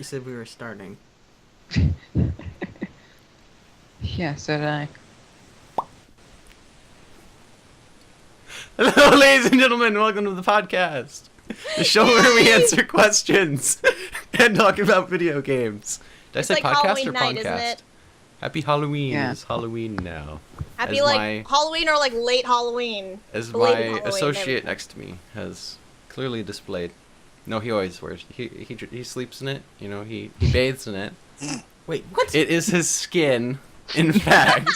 said we were starting. Yeah, so did I. Hello, ladies and gentlemen. Welcome to the podcast. The show where we answer questions and talk about video games. Did I say like podcast Halloween or night, Pondcast? isn't it? Happy Halloween. Yeah. It's Halloween now. Happy As like my- Halloween or like late Halloween. As Belated my Halloween, associate next to me has clearly displayed. No, he always wears. He sleeps in it. You know, he bathes in it. Wait, what? It is his skin, in fact.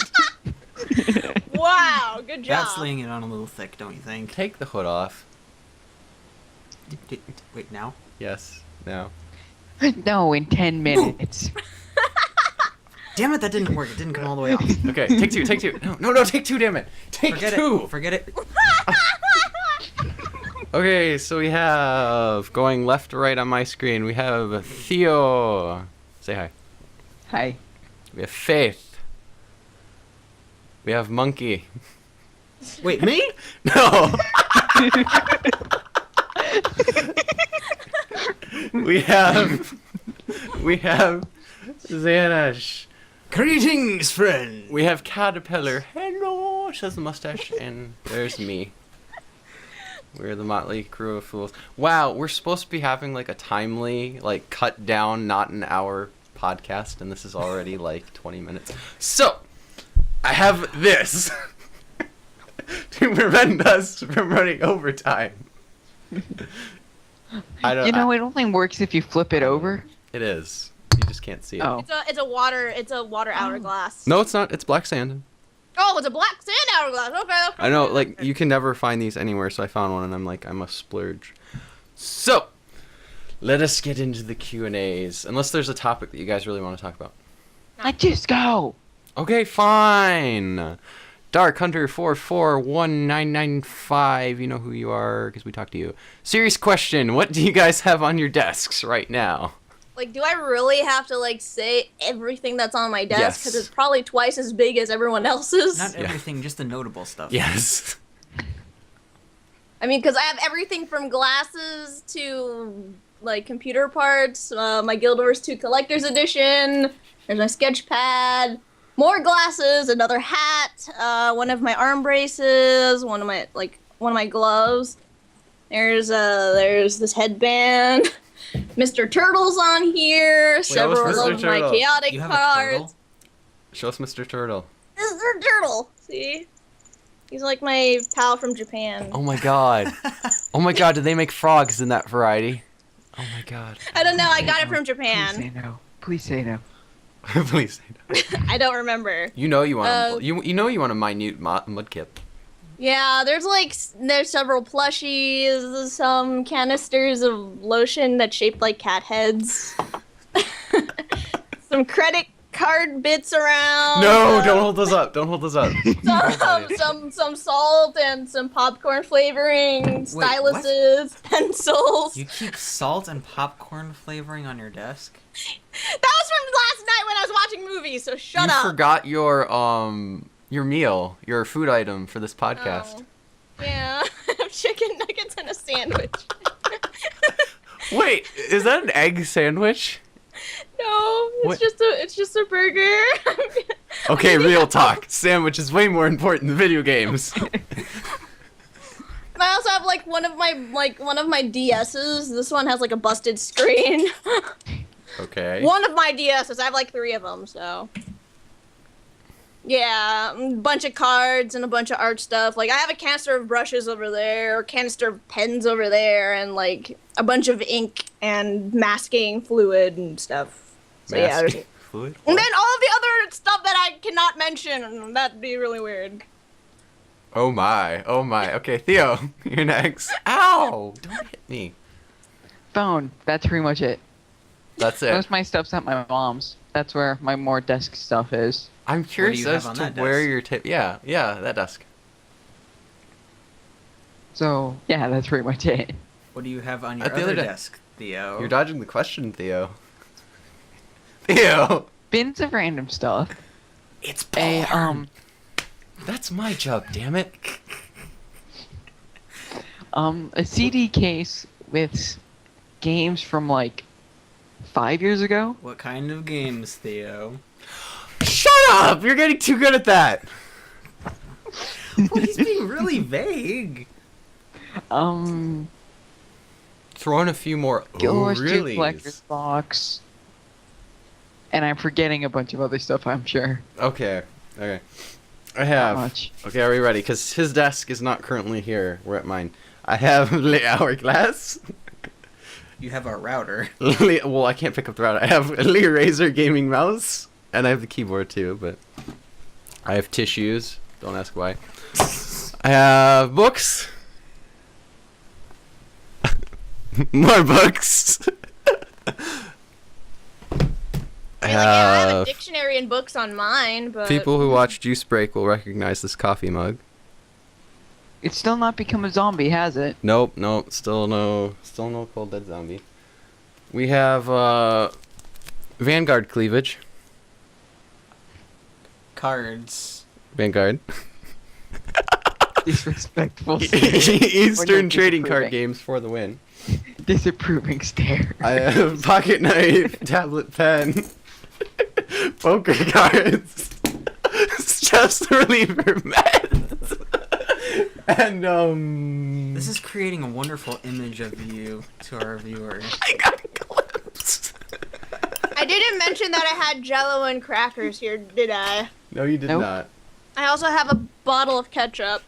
Wow, good job. That's laying it on a little thick, don't you think? Take the hood off. Wait, now? Yes. Now. No, in 10 minutes. Damn it, that didn't work. It didn't come all the way off. Okay, take two. Take two. No, take two. Damn it. Take Forget two. it. Forget it. Okay, so we have, going left to right on my screen, we have Theo. Say hi. Hi. We have Faith. We have Monkey. Wait, me? No! we have Xanesh. Greetings, friend. We have Caterpillar. Hello, says the mustache. And there's me. We're the motley crew of fools. Wow, we're supposed to be having like a timely, like cut down, not an hour podcast, and this is already like 20 minutes. So, I have this to prevent us from running overtime. I don't. You know, it only works if you flip it over. It is. You just can't see it. Oh. It's a water hourglass. No, it's not. It's black sand. Oh, it's a black sand hourglass. Okay. I know, like, you can never find these anywhere, so I found one, and I'm like, I must splurge. So, let us get into the Q&As, unless there's a topic that you guys really want to talk about. Like, just go. Okay, fine. Dark Hunter 441995, you know who you are, because we talked to you. Serious question, what do you guys have on your desks right now? Like, do I really have to like say everything that's on my desk? Yes. Because it's probably twice as big as everyone else's. Not everything, just the notable stuff. Yes. I mean, because I have everything from glasses to like computer parts. My Guild Wars 2 Collector's Edition. There's my sketch pad. More glasses. Another hat. One of my arm braces. One of my gloves. There's this headband. Mr. Turtle's on here. Several what's Mr. of my Turtle? chaotic You have a cards. turtle? Show us Mr. Turtle. Mr. Turtle. See? He's like my pal from Japan. Oh my god. Oh my god, did they make frogs in that variety? Oh my god. I don't know. I got it from Please say Japan. no. Please say no. Please say no. I don't remember. You know you want you know you want a minute mudkip. Yeah, there's several plushies, some canisters of lotion that's shaped like cat heads, some credit card bits around. No, don't hold those up. Don't hold those up. some salt and some popcorn flavoring, styluses, pencils. You keep salt and popcorn flavoring on your desk? That was from last night when I was watching movies. So shut You up. forgot your meal, your food item for this podcast. Oh. Yeah, chicken nuggets and a sandwich. Wait, is that an egg sandwich? No, What? it's just a burger. Okay, real talk. Sandwich is way more important than video games. I also have like one of my DSs. This one has like a busted screen. Okay. One of my DSs. I have like 3 of them, so. Yeah, a bunch of cards and a bunch of art stuff. Like I have a canister of brushes over there, a canister of pens over there, and like a bunch of ink and masking fluid and stuff. So yeah, there's. Fluid? And then all of the other stuff that I cannot mention. That'd be really weird. Oh my. Oh my. Okay, Theo, you're next. Ow! Don't hit me. Phone. That's pretty much it. That's Most it. of my stuff's at my mom's. That's where my more desk stuff is. I'm curious you have as on to that where desk? your tip. Yeah, that desk. So, yeah, that's pretty much it. What do you have on your At the other other de- desk, Theo? You're dodging the question, Theo. Theo! Bins of random stuff. It's A, That's my job, damn it. a CD case with games from like 5 years ago. What kind of games, Theo? Shut up! You're getting too good at that. Well, he's being really vague. Guild Throw in a few more. Wars 2 really? Collector's Box. And I'm forgetting a bunch of other stuff, I'm sure. Okay. I Not have. much. Okay, are we ready? Because his desk is not currently here. We're at mine. I have Hourglass. You have our router. Well, I can't pick up the router. I have a Lee Razor gaming mouse, and I have the keyboard too. But I have tissues. Don't ask why. I have books. More books. I mean, like, yeah, I have a dictionary and books on mine, but People who watch Juice Break will recognize this coffee mug. It's still not become a zombie, has it? Nope, still no Cold Dead Zombie. We have Vanguard cleavage. Cards. Vanguard. Disrespectful. Eastern trading card disapproving. games for the win. Disapproving stare. I have pocket knife, tablet pen, poker cards, stress reliever meds, and This is creating a wonderful image of you to our viewers. I got a glimpse. I didn't mention that I had Jello and crackers here, did I? No, you did Nope. not. I also have a bottle of ketchup.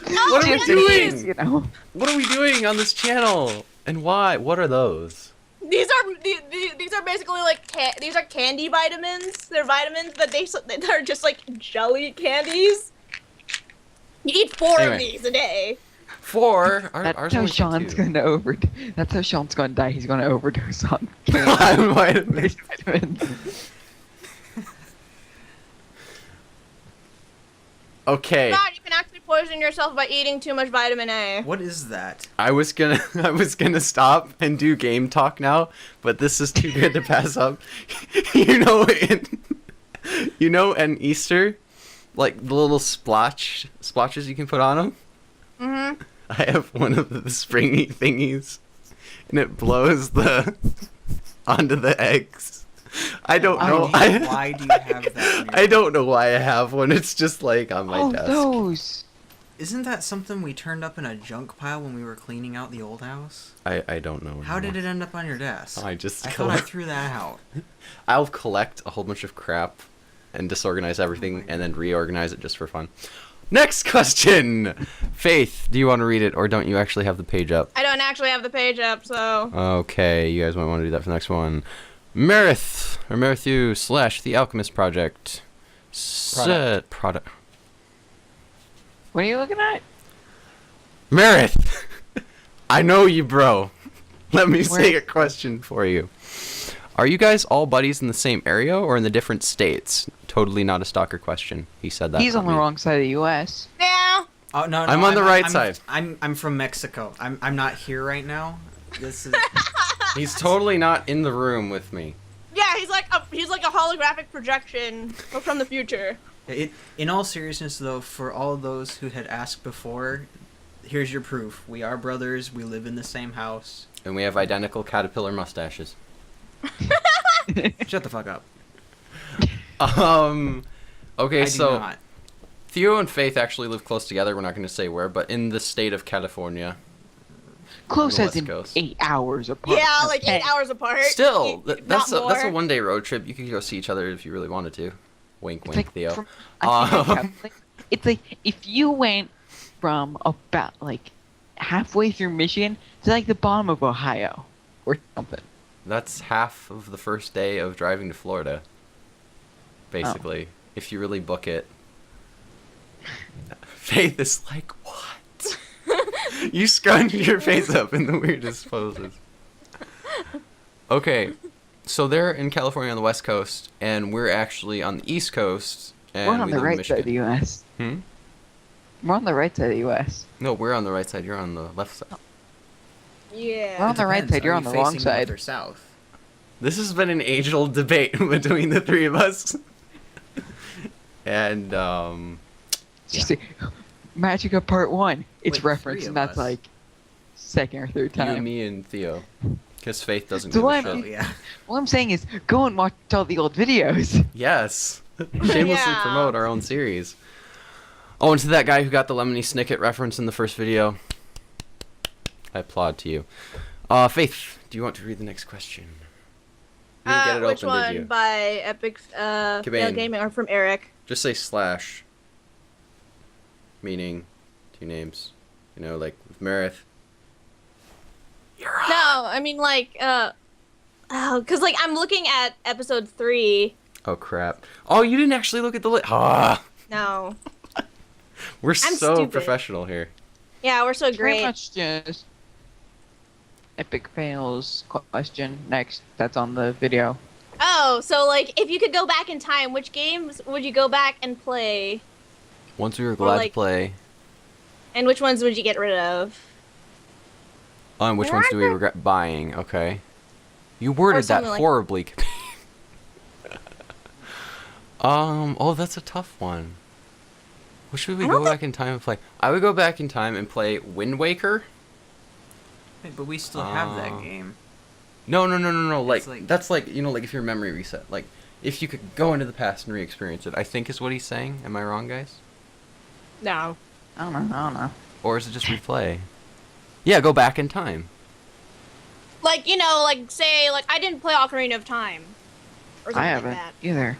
What are we goodness. doing? You know. What are we doing on this channel? And why? What are those? These are basically like these are candy vitamins. They're vitamins that are just like jelly candies. You eat 4 Anyway. of these a day. 4. That's Ours how only Sean's two. gonna That's how Sean's gonna die. He's gonna overdose on Vitamins. vitamins. Okay. God, you can actually poison yourself by eating too much vitamin A. What is that? I was gonna stop and do game talk now, but this is too good to pass up. In Easter, like the little splotches you can put on them. Mhm. I have one of the springy thingies, and it blows onto the eggs. I don't know. Why do you have that on your I don't know why I have one. It's just like on my Oh, desk. those. Isn't that something we turned up in a junk pile when we were cleaning out the old house? I don't know. How did it end up on your desk? I just I thought I collect. threw that out. I'll collect a whole bunch of crap and disorganize everything and then reorganize it just for fun. Next question! Faith, do you want to read it or don't you actually have the page up? I don't actually have the page up, so. Okay, you guys might want to do that for the next one. Merithu / The Alchemist Project. Product. What are you looking at? Meredith! I know you, bro. Let me say Where- a question for you. Are you guys all buddies in the same area or in the different states? Totally not a stalker question. He said that. He's not on the me. wrong side of the U.S. Yeah. Oh no, I'm on the right I'm, side. I'm from Mexico. I'm not here right now. This is He's totally not in the room with me. Yeah, he's like a holographic projection from the future. in all seriousness though, for all those who had asked before, here's your proof. We are brothers. We live in the same house. And we have identical caterpillar mustaches. Shut the fuck up. Okay, I do so not. Theo and Faith actually live close together. We're not going to say where, but in the state of California. Close the as West in Coast. 8 hours apart. Yeah, not like 10. 8 hours apart. Still, Not that's a more. one-day road trip. You could go see each other if you really wanted to. Wink, It's wink, like Theo. from, I think I Um, calculate- it's like if you went from about like halfway through Michigan to like the bottom of Ohio or something. That's half of the first day of driving to Florida. Basically, if you really book it. Faith is like, what? You scrunch your face up in the weirdest poses. Okay, so they're in California on the West Coast, and we're actually on the East Coast, and We're on we the live in right side of the Michigan. U.S. Hmm? We're on the right side of the U.S. No, we're on the right side. You're on the left side. Yeah. We're on the right Depends. side, you're Are on you the wrong facing north side. or south? This has been an age-old debate between the three of us. And, It's just like, Magica Part 1. It's Wait, three referenced, of and that's us. like, second or third time. You, me, and Theo. Because Faith doesn't So give a I'm- Oh shit. yeah. All I'm saying is, go and watch all the old videos. Yes. Shamelessly Yeah. promote our own series. Oh, and to that guy who got the Lemony Snicket reference in the first video, I applaud to you. Faith, do you want to read the next question? You didn't get it Which open, one? did you? By Epic Fail Gaming or from Eric? Just say slash. Meaning, two names. You know, like with Meredith. You're on. No, I mean because like I'm looking at episode 3. Oh crap! Oh, you didn't actually look at the list. Ah, No. we're I'm so stupid. professional here. Yeah, we're so Pretty great. much just epic fails question next. That's on the video. Oh, so like if you could go back in time, which games would you go back and play? Once we were glad to like- play. And which ones would you get rid of? On which There ones aren't do we there- regret buying? Okay. You worded that something like- horribly. Oh, that's a tough one. What should we I go don't back in time and play? I would go back in time and play Wind Waker. Wait, but we still have that Uh, game. No. Like, It's like- that's like, you know, like if your memory reset. Like, if you could go into the past and re-experience it, I think is what he's saying. Am I wrong, guys? No. I don't know. Or is it just replay? Yeah, go back in time. Like, you know, like say like I didn't play Ocarina of Time. Or something I haven't like that. either.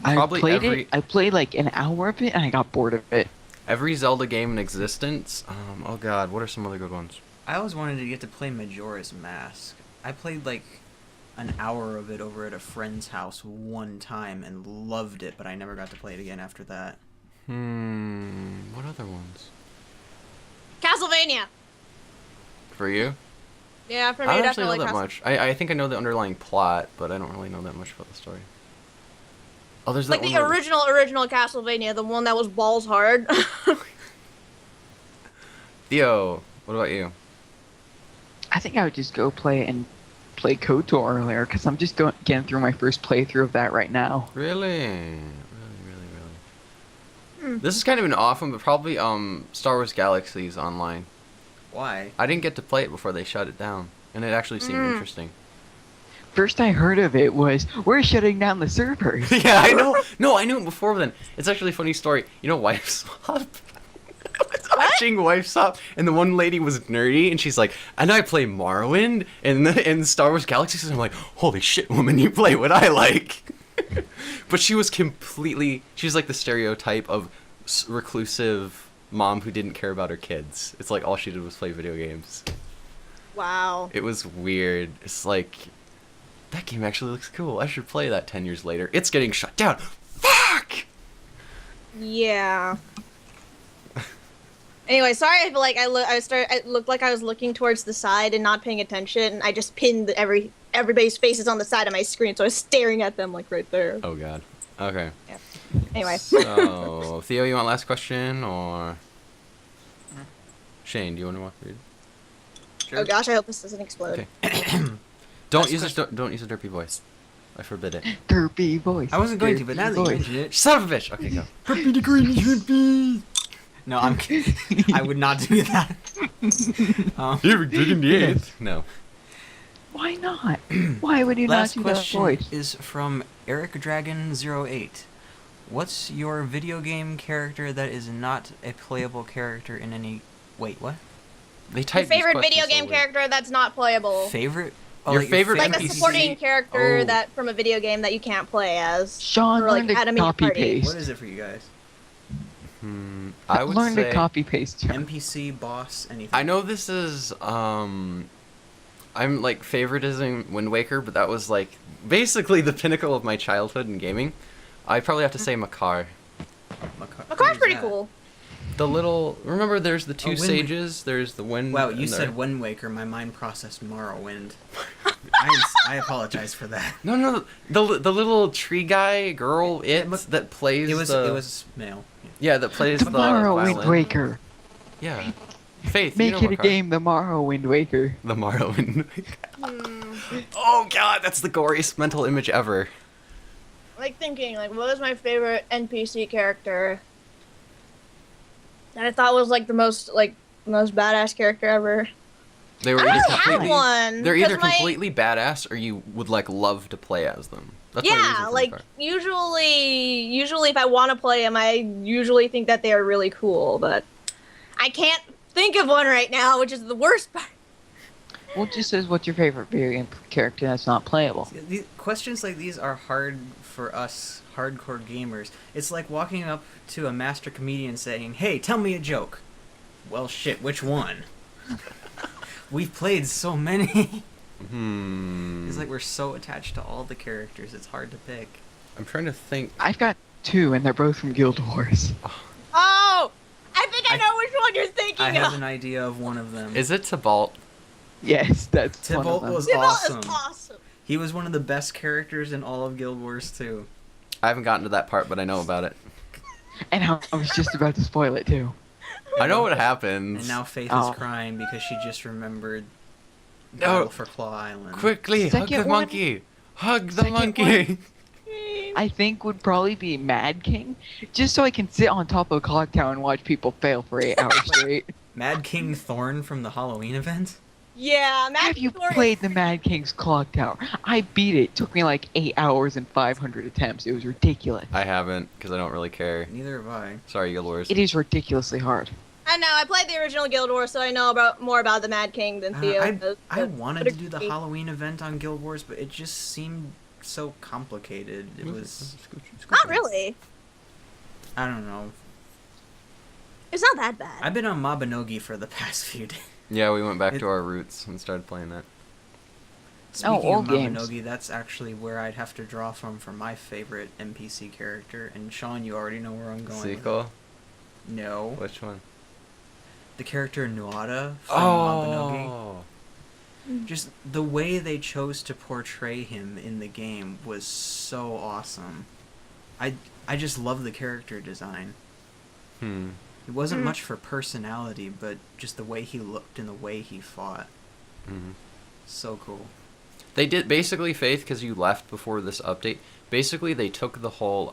Probably I played every- it. I played like an hour of it, and I got bored of it. Every Zelda game in existence. Oh god, what are some other good ones? I always wanted to get to play Majora's Mask. I played like an hour of it over at a friend's house one time and loved it, but I never got to play it again after that. What other ones? Castlevania. For you? Yeah, for me I don't actually know definitely that much. I think I know the underlying plot, but I don't really know that much about the story. Oh, there's Like that the one where- original Castlevania, the one that was balls hard. Theo, what about you? I think I would just go play KOTOR earlier, because I'm just getting through my first playthrough of that right now. Really? This is kind of an off one, but probably Star Wars Galaxies Online. Why? I didn't get to play it before they shut it down, and it actually seemed interesting. First I heard of it was, we're shutting down the servers. Yeah, I know. No, I knew it before then. It's actually a funny story. You know, Wife Swap? I was watching Wife Swap, and the one lady was nerdy, and she's like, and I play Morrowind in Star Wars Galaxies, and I'm like, holy shit, woman, you play what I like. But she was like the stereotype of reclusive mom who didn't care about her kids. It's like all she did was play video games. Wow. It was weird. It's like, that game actually looks cool. I should play that 10 years later. It's getting shut down. Fuck! Yeah. Anyway, sorry if like it looked like I was looking towards the side and not paying attention. I just pinned everybody's faces on the side of my screen, so I was staring at them like right there. Oh god. Okay. Anyway. So, Theo, you want last question, or Shane, do you want to walk through? Sure. Oh gosh, I hope this doesn't explode. Okay. Don't Last use question. don't use a derpy voice. I forbid it. Derpy voice. I wasn't going to, but now that you voice. mention it. Son of a bitch. Okay, go. No, I'm kidding. I would not do that. You're digging the eighth. No. Why not? Why would you Last not do that question voice? is from Eric Dragon 08. What's your video game character that is not a playable character in any... Wait, what? They Your type these favorite video questions so game weird. character that's not playable. Favorite? Your favorite Like a NPC? supporting character Oh. that from a video game that you can't play as. Sean, Or, like, learn to add 'em in your copy party. paste. What is it for you guys? I would learn say to copy paste. Sean. NPC, boss, anything? I know this is I'm like favoritism Wind Waker, but that was like basically the pinnacle of my childhood in gaming. I'd probably have to say Makar. Makar's pretty cool. The little remember there's the two Wind Wa- sages, there's the wind. Wow, you and said the- Wind Waker. My mind processed Morrowind. I apologize for that. No, the little tree guy girl that plays It was the, it was male. yeah, that plays the Tomorrow Wind violin. Waker. Yeah. Faith, Make you know it a Makar. game tomorrow, Wind Waker. The Morrowind. Oh god, that's the goriest mental image ever. Like thinking, like, what was my favorite NPC character that I thought was like the most like most badass character ever. They were I either don't have completely, one. they're either 'cause my- completely badass or you would like love to play as them. That's my reason Yeah, for like the card. usually if I want to play them, I usually think that they are really cool, but I can't think of one right now, which is the worst part. Well, it just says what's your favorite video game character that's not playable. Questions like these are hard for us hardcore gamers. It's like walking up to a master comedian saying, "Hey, tell me a joke." Well, shit, which one? We've played so many. It's like we're so attached to all the characters, it's hard to pick. I'm trying to think. I've got 2, and they're both from Guild Wars. Oh, I think I know which one you're thinking I have of. an idea of one of them. Is it Tybalt? Yes, that's one of Tybalt them. was Tybalt awesome. is awesome. He was one of the best characters in all of Guild Wars 2. I haven't gotten to that part, but I know about it. And I was just about to spoil it, too. I know what happens. And now Faith Oh. is crying because she just remembered No. Battle for Claw Island. Quickly, hug Second the one. monkey! Hug the Second monkey! I think would probably be Mad King, just so I can sit on top of a clock tower and watch people fail for 8 hours straight. Mad King Thorn from the Halloween event? Yeah, Have you Thorne- played the Mad King's clock tower? I beat it. It took me like 8 hours and 500 attempts. It was ridiculous. I haven't, because I don't really care. Neither have I. Sorry, Guild Wars. It is ridiculously hard. I know, I played the original Guild Wars, so I know more about the Mad King than Theo does. I but- wanted to do the Halloween event on Guild Wars, but it just seemed so complicated. It was... Not really. I don't know. It's not that bad. I've been on Mabinogi for the past few days. Yeah, we went back It- to our roots and started playing that. Speaking old of games. Mabinogi, that's actually where I'd have to draw from for my favorite NPC character. And Sean, you already know where I'm going. with it. Sequel? No. Which one? The character Nuada from Mabinogi. Oh! Just the way they chose to portray him in the game was so awesome. I just love the character design. It wasn't much for personality, but just the way he looked and the way he fought. So cool. They did, basically, Faith, because you left before this update, basically they took the whole,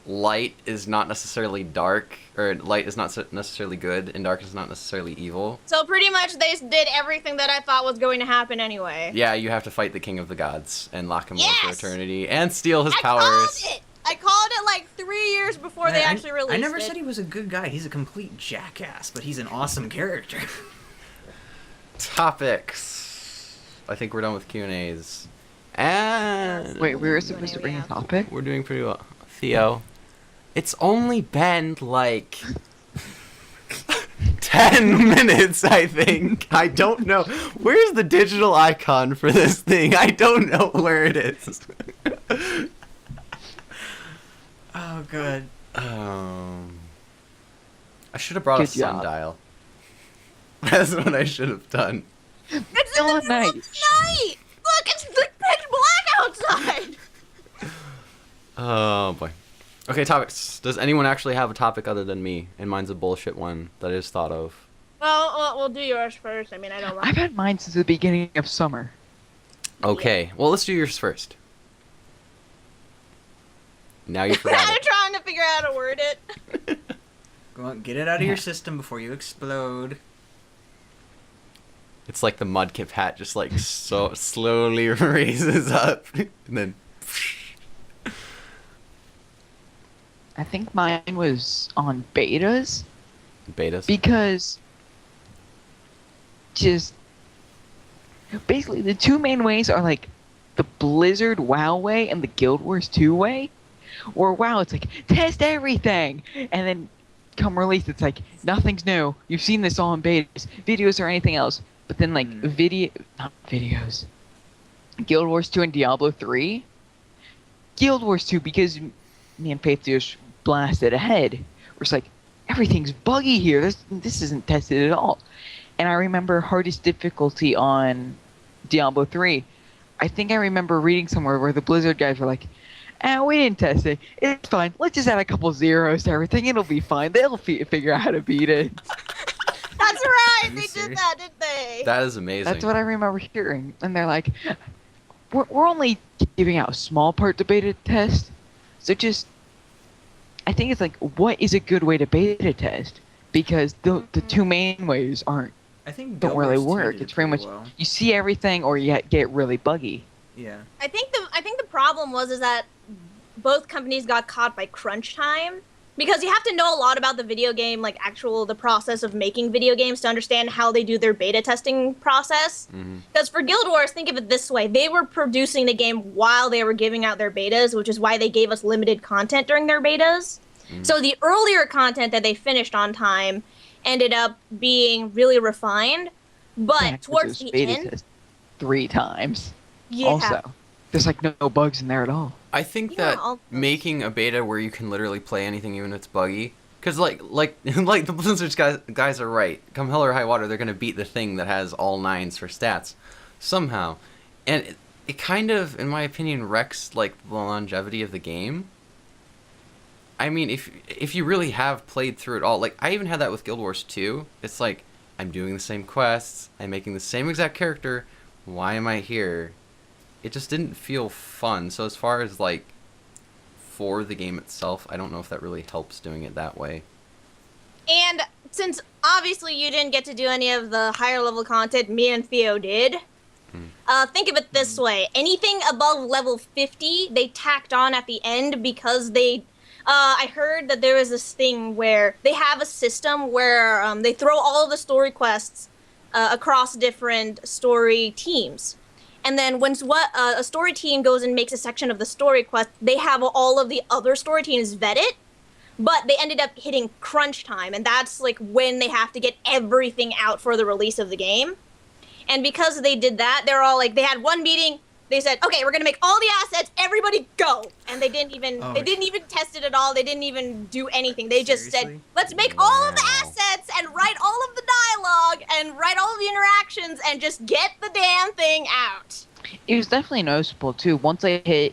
light is not necessarily dark, or light is not necessarily good, and dark is not necessarily evil. So pretty much they did everything that I thought was going to happen anyway. Yeah, you have to fight the King of the Gods and lock him away for Yes! eternity, and steal his I powers. called it! I called it like 3 years before they actually released it. I never said he was a good guy. He's a complete jackass, but he's an awesome character. Topics. I think we're done with Q&As. And... Wait, we were supposed to bring a topic? We're doing pretty well. Theo, it's only been like 10 minutes, I think. I don't know. Where's the digital icon for this thing? I don't know where it is. Oh, good. I should have brought Good a job. sundial. That's what I should have done. It's in Still the at middle night. of the night! Look, it's pitch black outside! Oh boy. Okay, topics. Does anyone actually have a topic other than me? And mine's a bullshit one that I just thought of. Well, we'll do yours first. I mean, I don't I've mind. had mine since the beginning of summer. Okay, well, let's do yours first. Now you forgot I'm it. trying to figure out how to word it. Go on, get it out of your system before you explode. It's like the Mudkip hat just like so slowly raises up and then I think mine was on betas betas. because just basically the two main ways are like the Blizzard WoW way and the Guild Wars 2 way. Or WoW, it's like test everything, and then come release, it's like nothing's new. You've seen this all in betas, videos or anything else. But then like not videos. Guild Wars 2 and Diablo 3. Guild Wars 2 because me and Faith just blasted ahead. We're just like, everything's buggy here. This isn't tested at all. And I remember hardest difficulty on Diablo 3. I think I remember reading somewhere where the Blizzard guys were like, we didn't test it. It's fine. Let's just add a couple zeros to everything. It'll be fine. They'll figure out how to beat it. That's right, Are you they did serious? that, didn't they? That is amazing. That's what I remember hearing. And they're like, we're only giving out a small part to beta test. So just, I think it's like, what is a good way to beta test? because the two main ways I think don't Guild really Wars 2 work. did It's pretty much well. you see everything or you get really buggy. Yeah. I think the problem is that both companies got caught by crunch time, because you have to know a lot about the video game, like the process of making video games to understand how they do their beta testing process. Because for Guild Wars, think of it this way: they were producing the game while they were giving out their betas, which is why they gave us limited content during their betas. So the earlier content that they finished on time ended up being really refined, but Yeah, 'cause it towards was the beta end, test 3 times. yeah. Also, there's like no bugs in there at all. I think Yeah, that all those- making a beta where you can literally play anything even if it's buggy, because like the Blizzard guys are right. Come hell or high water, they're gonna beat the thing that has all 9s for stats somehow, and it kind of, in my opinion, wrecks like the longevity of the game. I mean, if you really have played through it all, like I even had that with Guild Wars 2. It's like I'm doing the same quests, I'm making the same exact character. Why am I here? It just didn't feel fun. So as far as like for the game itself, I don't know if that really helps doing it that way. And since obviously you didn't get to do any of the higher level content, me and Theo did. Think of it this way: anything above level 50, they tacked on at the end because they. I heard that there is this thing where they have a system where they throw all of the story quests across different story teams. And then once a story team goes and makes a section of the story quest, they have all of the other story teams vet it, but they ended up hitting crunch time, and that's like when they have to get everything out for the release of the game. And because they did that, they're all like, they had one meeting. They said, "Okay, we're gonna make all the assets. Everybody go!" And they didn't even test it at all. They didn't even do anything. They just said, Seriously? "Let's make all of the assets and write all of the dialogue and write all of the interactions and just get the damn thing out." It was definitely noticeable too. Once I hit,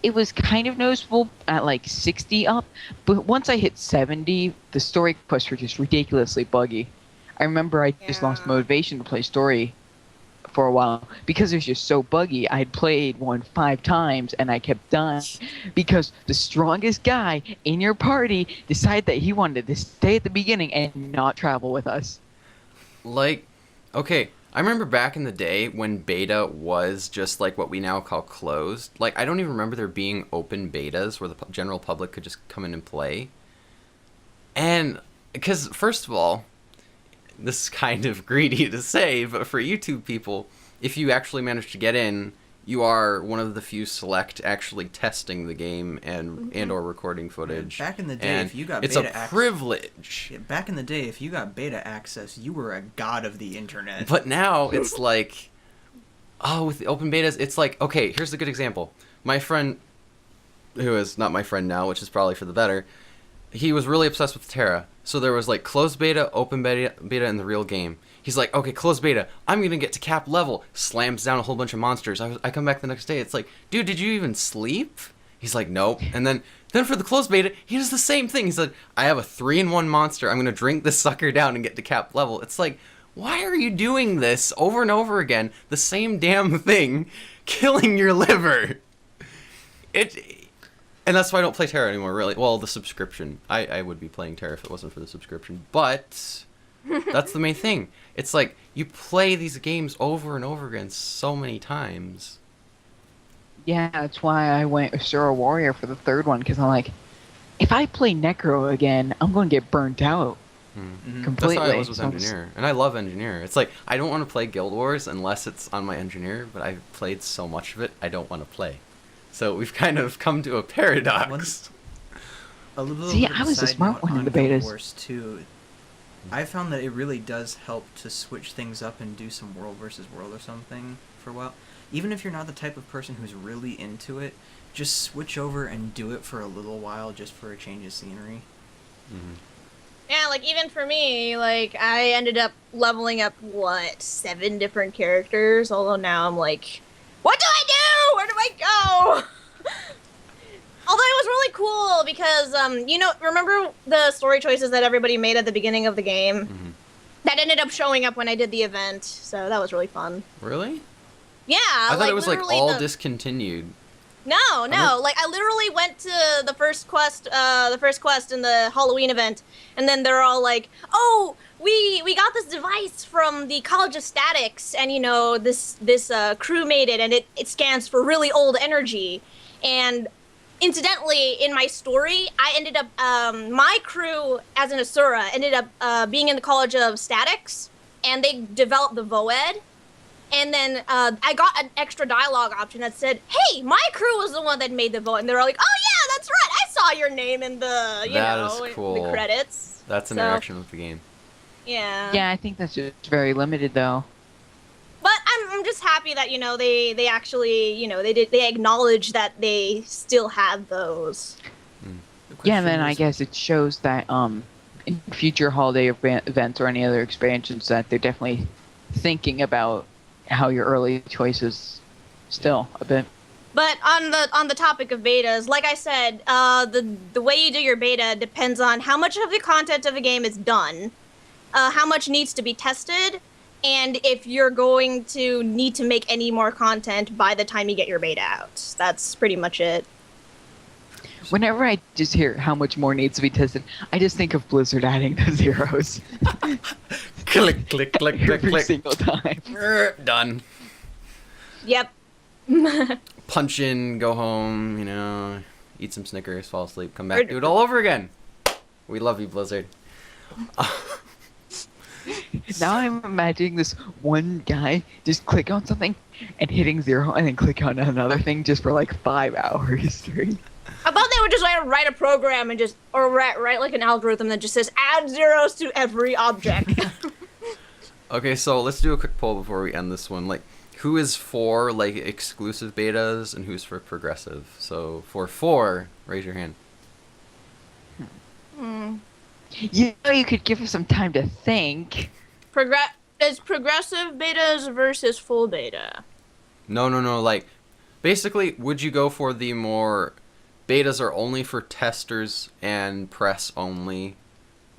it was kind of noticeable at like 60 up, but once I hit 70, the story quests were just ridiculously buggy. I remember I just lost Yeah. motivation to play story for a while because it was just so buggy. I had played one 5 times and I kept dying because the strongest guy in your party decided that he wanted to stay at the beginning and not travel with us. Like, okay, I remember back in the day when beta was just like what we now call closed. Like, I don't even remember there being open betas where the general public could just come in and play. And, because, first of all, this is kind of greedy to say, but for YouTube people, if you actually manage to get in, you are one of the few select actually testing the game and or recording footage. Back in the day, And if you got it's beta a access, privilege. back in the day, if you got beta access, you were a god of the internet. But now it's like, oh, with the open betas, it's like, okay, here's a good example. My friend, who is not my friend now, which is probably for the better, he was really obsessed with Terra. So there was like closed beta, open beta, and the real game. He's like, okay, closed beta, I'm gonna get to cap level. Slams down a whole bunch of monsters. I come back the next day. It's like, dude, did you even sleep? He's like, nope. And then for the closed beta, he does the same thing. He said, I have a 3-in-1 monster. I'm gonna drink this sucker down and get to cap level. It's like, why are you doing this over and over again? The same damn thing, killing your liver. And that's why I don't play Terra anymore, really. Well, the subscription. I would be playing Terra if it wasn't for the subscription. But that's the main thing. It's like, you play these games over and over again so many times. Yeah, that's why I went with Sura Warrior for the 3rd one, because I'm like, if I play Necro again, I'm going to get burnt out completely. That's how I was with So it's- Engineer. And I love Engineer. It's like, I don't want to play Guild Wars unless it's on my Engineer, but I've played so much of it, I don't want to play. So we've kind of come to a paradox. A little See, bit of I was the side smart note one in on the Guild betas. Wars 2. I found that it really does help to switch things up and do some world versus world or something for a while. Even if you're not the type of person who's really into it, just switch over and do it for a little while just for a change of scenery. Yeah, like even for me, like I ended up leveling up 7 different characters. Although now I'm like, what do I do? Where do I go? Although it was really cool because remember the story choices that everybody made at the beginning of the game? That ended up showing up when I did the event, so that was really fun. Really? Yeah, I thought it was like literally all discontinued. No. Like I literally went to the first quest in the Halloween event, and then they're all like, "Oh, we got this device from the College of Statics, and you know this crew made it, and it scans for really old energy." And incidentally, in my story, I ended up my crew as an Asura ended up being in the College of Statics, and they developed the VOED. And then I got an extra dialogue option that said, "Hey, my crew was the one that made the vote." And they were like, "Oh yeah, that's right. I saw your name in the That is cool. the credits." That's an interaction with the game. Yeah. Yeah, I think that's just very limited though. But I'm just happy that they actually they acknowledge that they still have those. Yeah, and then I guess it shows that in future holiday events or any other expansions that they're definitely thinking about how your early choices still a bit. But on the topic of betas, like I said, the way you do your beta depends on how much of the content of the game is done, how much needs to be tested, and if you're going to need to make any more content by the time you get your beta out. That's pretty much it. Whenever I just hear how much more needs to be tested, I just think of Blizzard adding the zeros. Click, click, click, click, Every click. single time. Done. Yep. Punch in, go home, eat some Snickers, fall asleep, come back, do it all over again. We love you, Blizzard. Now I'm imagining this one guy just click on something and hitting 0 and then click on another thing just for like 5 hours straight. I thought they would just write a program and write like an algorithm that just says add zeros to every object. Okay, so let's do a quick poll before we end this one. Like, who is for like exclusive betas and who's for progressive? So for 4, raise your hand. You could give us some time to think. It's progressive betas versus full beta. No. Like, basically, would you go for the more betas are only for testers and press only,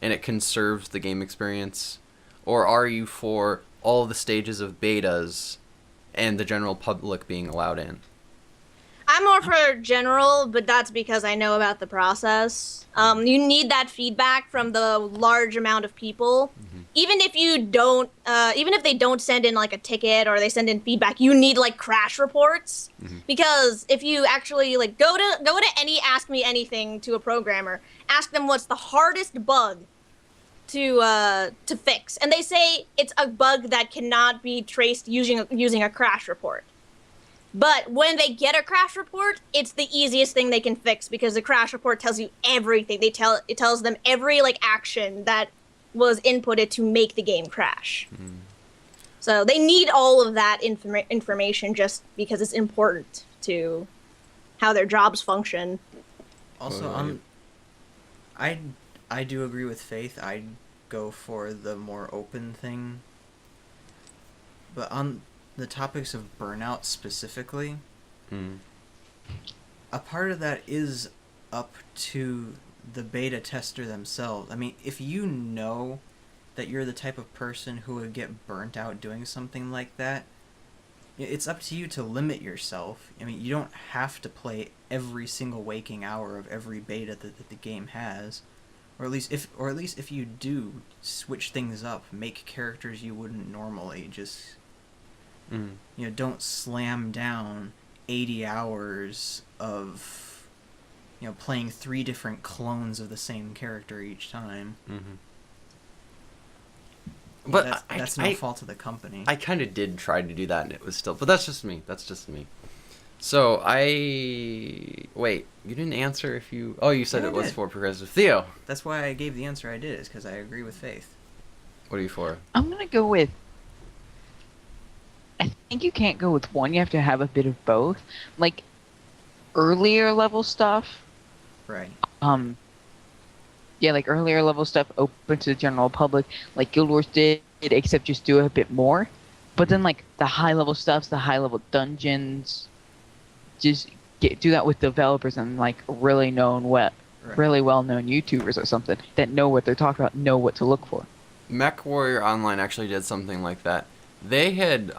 and it conserves the game experience? Or are you for all the stages of betas and the general public being allowed in? I'm more for general, but that's because I know about the process. You need that feedback from the large amount of people. Mm-hmm. Even if they don't send in like a ticket or they send in feedback, you need like crash reports. Mm-hmm. Because if you actually like go to any Ask Me Anything to a programmer, ask them what's the hardest bug to fix, and they say it's a bug that cannot be traced using a crash report. But when they get a crash report, it's the easiest thing they can fix because the crash report tells you everything. It tells them every like action that was inputted to make the game crash. Mm. So they need all of that information just because it's important to how their jobs function. Also, I do agree with Faith. I'd go for the more open thing. But on the topics of burnout specifically, a part of that is up to the beta tester themselves. I mean, if you know that you're the type of person who would get burnt out doing something like that, it's up to you to limit yourself. I mean, you don't have to play every single waking hour of every beta that the game has. Or at least if you do, switch things up, make characters you wouldn't normally. Just don't slam down 80 hours of playing 3 different clones of the same character each time. Mm-hmm. But that's no fault of the company. I kind of did try to do that, and it was still. But that's just me. So wait. You didn't answer if you. Oh, you said it was for progressive. Theo. That's why I gave the answer I did. Is because I agree with Faith. What are you for? I'm gonna go with. I think you can't go with one. You have to have a bit of both. Like earlier level stuff. Right. Yeah, like earlier level stuff open to the general public, like Guild Wars did, except just do a bit more. But then like the high level stuff, the high level dungeons, just do that with developers and like really well known YouTubers or something that know what they're talking about, know what to look for. Mech Warrior Online actually did something like that. They had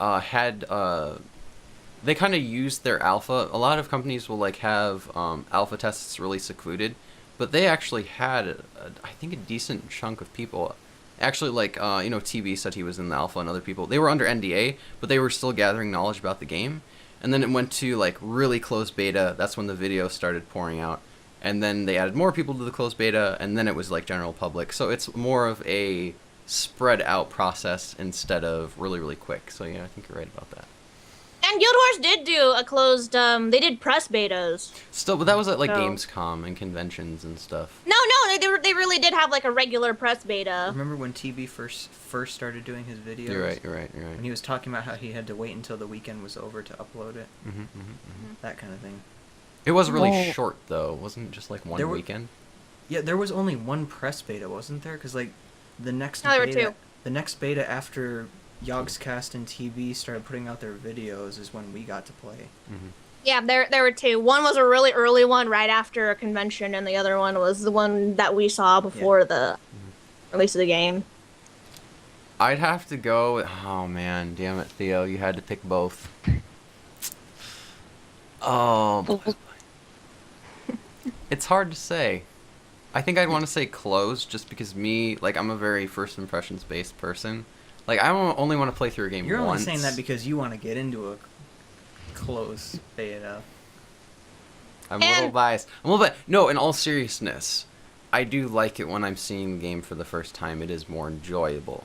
they kind of used their alpha. A lot of companies will like have alpha tests really secluded, but they actually had, I think, a decent chunk of people. Actually, like, TB said he was in the alpha, and other people. They were under NDA, but they were still gathering knowledge about the game. And then it went to, like, really closed beta. That's when the video started pouring out. And then they added more people to the closed beta, and then it was, like, general public. So it's more of a spread out process instead of really, really quick. So, yeah, I think you're right about that. And Guild Wars did do a closed, they did press betas. Still, but that was at, like, So- Gamescom and conventions and stuff. No, they really did have, like, a regular press beta. Remember when TB first started doing his videos? You're right. When he was talking about how he had to wait until the weekend was over to upload it. Mm-hmm. That kind of thing. It was really Well- short, though. Wasn't it just, like, one There were- weekend? Yeah, there was only one press beta, wasn't there? Because, like, the next No, there were beta... two. The next beta after Yogscast and TB started putting out their videos is when we got to play. Mm-hmm. Yeah, there were two. One was a really early one right after a convention, and the other one was the one that we saw before the release of the game. I'd have to go. Oh man, damn it, Theo, you had to pick both. Oh, it's hard to say. I think I'd want to say closed, just because I'm a very first impressions based person. Like, I only want to play through a game You're once. only saying that because you want to get into a close beta. I'm a little biased. No, in all seriousness, I do like it when I'm seeing the game for the first time. It is more enjoyable.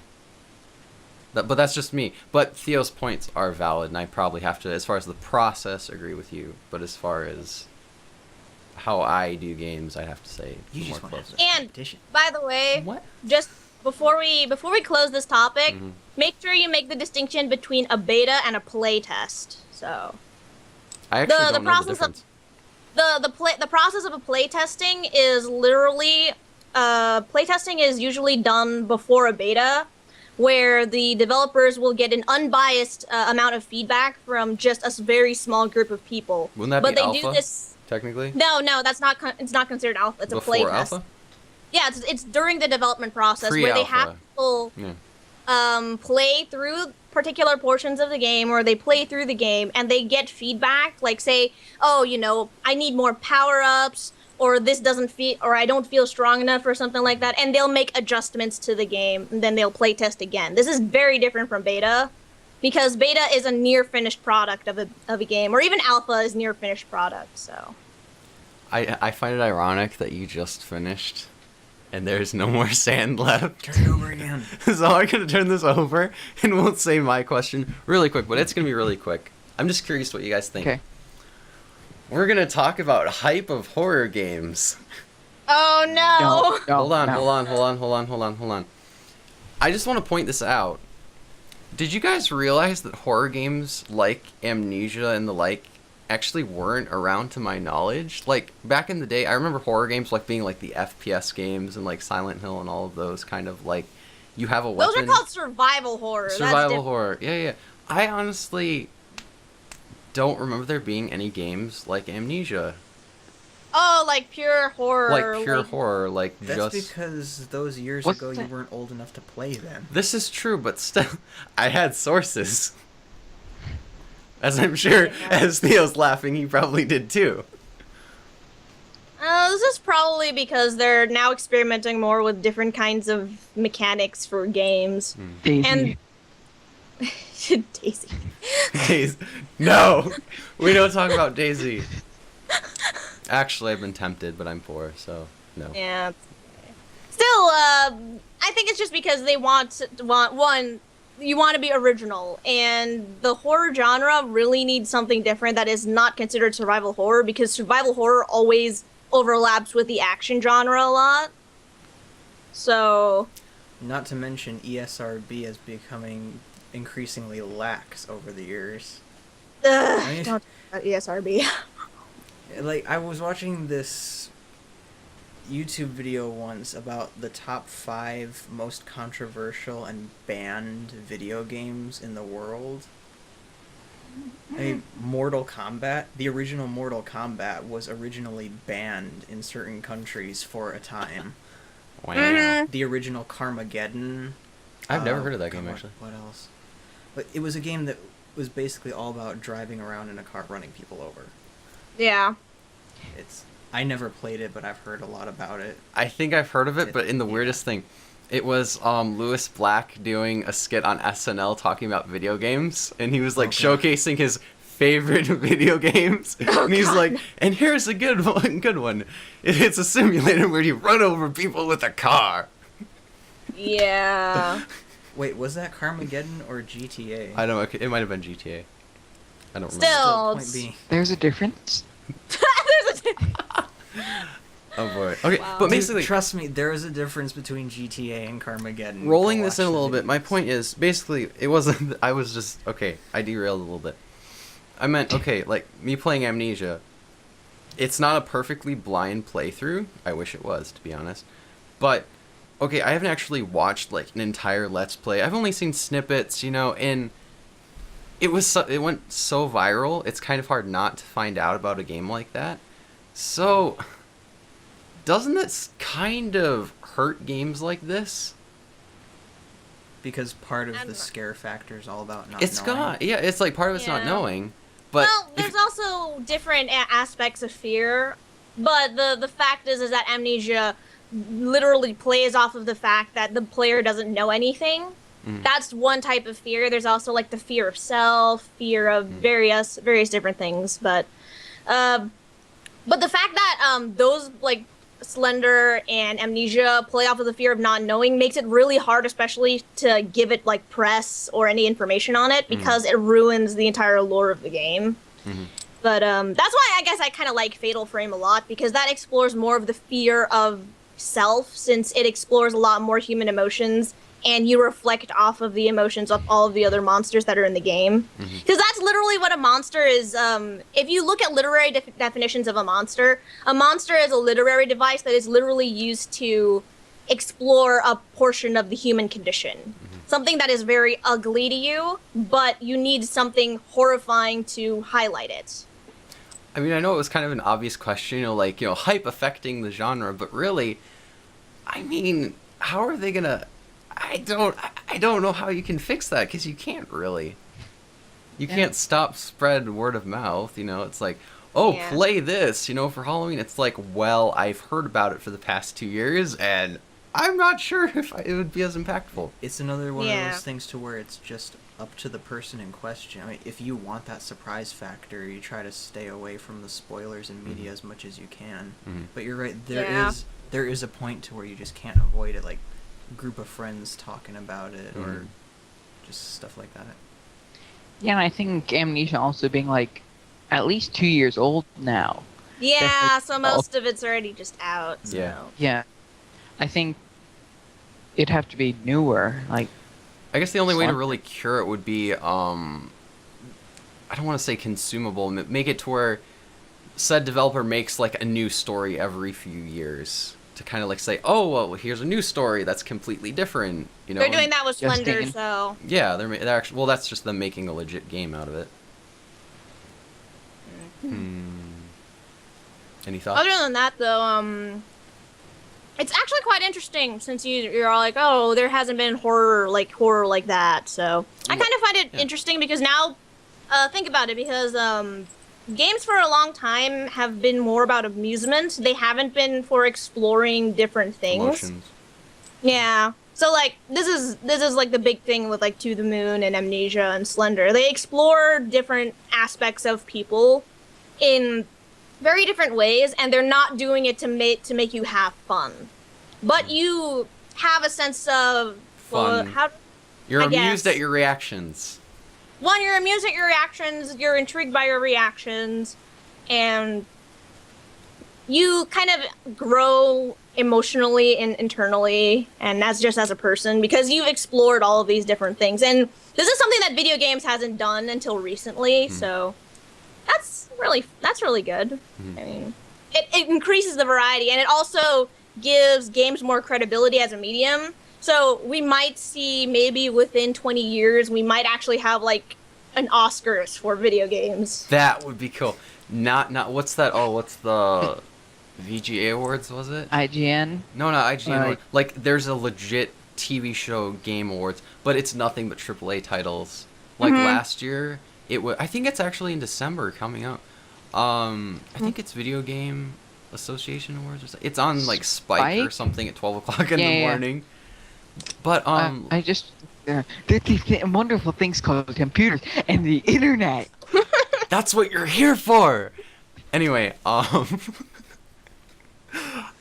But that's just me. But Theo's points are valid, and I probably have to, as far as the process, agree with you. But as far as how I do games, I'd have to say You more just want to close. have And- competition. By the way, What? just before we close this topic, Mhm. make sure you make the distinction between a beta and a play test. So I actually the don't know the process of- difference. the process of a play testing is literally play testing is usually done before a beta, where the developers will get an unbiased amount of feedback from just a very small group of people. Wouldn't that but be they alpha, do this. technically? No, that's not. It's not considered alpha. It's a play Before test. alpha? Yeah, it's during the development process where they have Pre-alpha. people Yeah. play through particular portions of the game, or they play through the game and they get feedback, like say, oh, I need more power-ups, or this doesn't feel, or I don't feel strong enough, or something like that, and they'll make adjustments to the game, and then they'll play test again. This is very different from beta, because beta is a near finished product of a game, or even alpha is near finished product. So I find it ironic that you just finished, and there's no more sand left. Turn it over again. So I'm going to turn this over, and we'll say my question really quick, but it's going to be really quick. I'm just curious what you guys think. Okay. We're going to talk about hype of horror games. oh no. No, Hold on, no. hold on. I just want to point this out. Did you guys realize that horror games like Amnesia and the like actually weren't around to my knowledge? Like, back in the day, I remember horror games like being like the FPS games and like Silent Hill and all of those kind of like, you have a Those weapon. are called survival horror. That's Survival different. horror. Yeah. I honestly don't remember there being any games like Amnesia. Oh, like pure horror. Like pure horror, like That's just... because those years What's ago you that? weren't old enough to play them. This is true, but still, I had sources. As I'm sure, as Theo's laughing, he probably did too. This is probably because they're now experimenting more with different kinds of mechanics for games. Daisy. And Daisy. Daisy. No! We don't talk about Daisy. Actually, I've been tempted, but I'm poor, so no. Yeah. Still, I think it's just because they want one. You want to be original, and the horror genre really needs something different that is not considered survival horror, because survival horror always overlaps with the action genre a lot. So, Not to mention ESRB is becoming increasingly lax over the years. don't talk about ESRB. Like, I was watching this YouTube video once about the top 5 most controversial and banned video games in the world. I mean, Mortal Kombat, the original Mortal Kombat was originally banned in certain countries for a time. Wow. Mhm. The original Carmageddon. I've never heard of that God, game, actually. What else? But it was a game that was basically all about driving around in a car running people over. Yeah. I never played it, but I've heard a lot about it. I think I've heard of it, but in the weirdest thing, it was Lewis Black doing a skit on SNL talking about video games, and he was like showcasing his favorite video games, and he's like, and here's a good one. It's a simulator where you run over people with a car. Yeah. Wait, was that Carmageddon or GTA? I don't know. It might have been GTA. I don't remember. Still, Point being, There's a difference. there's a Oh boy. Okay, Wow. but Dude, basically, trust me, there is a difference between GTA and Carmageddon. rolling Go this in a watch the little bit, my videos. point is, basically, it wasn't, I was just, okay, I derailed a little bit. I meant, okay, like, me playing Amnesia, it's not a perfectly blind playthrough. I wish it was, to be honest. But, okay, I haven't actually watched, like, an entire Let's Play. I've only seen snippets, you know, and it went so viral, it's kind of hard not to find out about a game like that. So, doesn't this kind of hurt games like this? Because part of I'm the not- scare factor is all about not It's knowing. got, yeah, it's like part of it's not Yeah. knowing. But well, there's also different aspects of fear, but the fact is that Amnesia literally plays off of the fact that the player doesn't know anything. That's one type of fear. There's also like the fear of self, fear of various different things, but the fact that those like Slender and Amnesia play off of the fear of not knowing makes it really hard, especially to give it like press or any information on it, because it ruins the entire lore of the game. But that's why I guess I kind of like Fatal Frame a lot, because that explores more of the fear of self, since it explores a lot more human emotions, and you reflect off of the emotions of all of the other monsters that are in the game. Because that's literally what a monster is. If you look at literary definitions of a monster is a literary device that is literally used to explore a portion of the human condition. Something that is very ugly to you, but you need something horrifying to highlight it. I mean, I know it was kind of an obvious question, you know, like, you know, hype affecting the genre, but really, I mean, how are they gonna... I don't know how you can fix that, because you can't really. You can't stop spread word of mouth, you know, it's like, oh, Yeah. play this, you know, for Halloween. It's like, well, I've heard about it for the past 2 years, and I'm not sure if it would be as impactful. It's another one Yeah. of those things to where it's just up to the person in question. I mean, if you want that surprise factor, you try to stay away from the spoilers in media as much as you can. But you're right, there is a point to where you just can't avoid it, like group of friends talking about it or just stuff like that. Yeah, and I think Amnesia also being like at least 2 years old now. Yeah, so most of it's already just out. So. Yeah. Yeah, I think it'd have to be newer. Like, I guess the only way to Slender. really cure it would be, I don't want to say consumable, make it to where said developer makes like a new story every few years to kind of like say, oh, well, here's a new story that's completely different, you know. They're doing that with Just Slender, thinking. so... Yeah, they're actually, well, that's just them making a legit game out of it. Any thoughts? Other than that, though, it's actually quite interesting, since you're all like, oh, there hasn't been horror like that. So I kind of find it interesting, because now, think about it, because games for a long time have been more about amusement. They haven't been for exploring different things. Emotions. Yeah. So like this is like the big thing with like To the Moon and Amnesia and Slender. They explore different aspects of people in very different ways, and they're not doing it to make you have fun. But you have a sense of Fun. You're I amused guess. at your reactions. One, you're amused at your reactions, you're intrigued by your reactions, and you kind of grow emotionally and internally, and that's just as a person, because you've explored all of these different things. And this is something that video games hasn't done until recently, so that's really good. I mean, it increases the variety, and it also gives games more credibility as a medium. So we might see, maybe within 20 years, we might actually have like an Oscars for video games. That would be cool. Not what's that? Oh, what's the VGA awards? Was it? IGN. No, not IGN. Right. Award. Like, there's a legit TV show game awards, but it's nothing but AAA titles. Like Mhm. last year, it was. I think it's actually in December coming up. I think it's Video Game Association Awards or something. It's on like Spike or Spike? something at 12 o'clock in the Yeah. morning. But I just there's these wonderful things called computers and the internet. that's what you're here for. Anyway,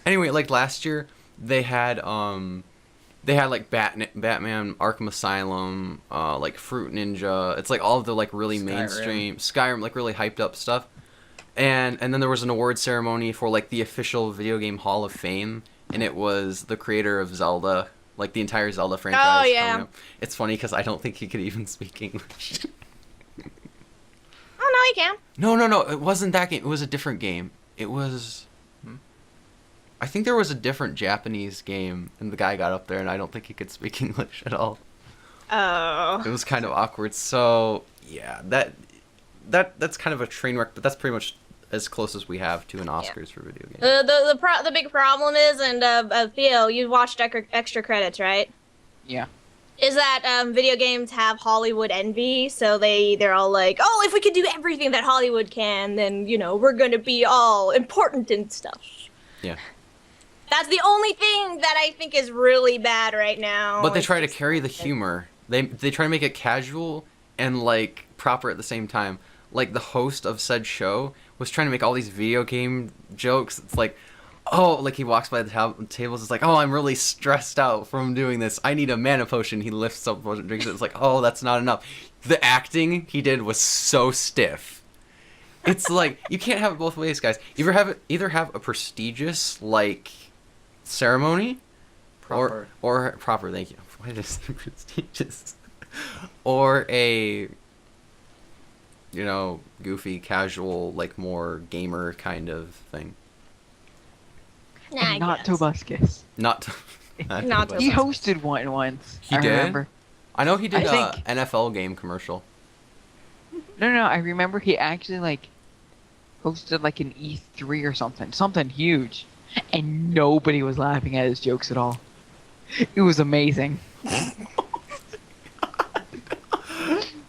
anyway, like last year they had like Batman Arkham Asylum, like Fruit Ninja. It's like all of the like really mainstream Skyrim, like really hyped up stuff. And then there was an award ceremony for like the official Video Game Hall of Fame, and it was the creator of Zelda, like the entire Zelda franchise. Oh, yeah. coming up. It's funny because I don't think he could even speak English. Oh no, you can. No, it wasn't that game. It was a different game. It was. I think there was a different Japanese game, and the guy got up there, and I don't think he could speak English at all. Oh. It was kind of awkward. So yeah, that's kind of a train wreck, but that's pretty much as close as we have to an Oscars for video games. The big problem is, and Theo, you watched extra credits, right? Yeah. Is that video games have Hollywood envy, so they're all like, oh, if we could do everything that Hollywood can, then we're gonna be all important and stuff. Yeah. That's the only thing that I think is really bad right now. But they try to carry the humor. They try to make it casual and like proper at the same time. Like the host of said show was trying to make all these video game jokes. It's like, oh, like he walks by the tables. It's like, oh, I'm really stressed out from doing this. I need a mana potion. He lifts up, drinks it. It's like, oh, that's not enough. The acting he did was so stiff. It's like you can't have it both ways, guys. Either have a prestigious like ceremony, Proper. or proper. Thank you. Why did I say prestigious? Or a goofy, casual, like more gamer kind of thing. Nah, I And not guess. Tobuscus. Not. Not He Tobuscus. hosted one once. He I did? remember. I know he did I a think- NFL game commercial. No, I remember he actually like hosted like an E3 or something huge, and nobody was laughing at his jokes at all. It was amazing.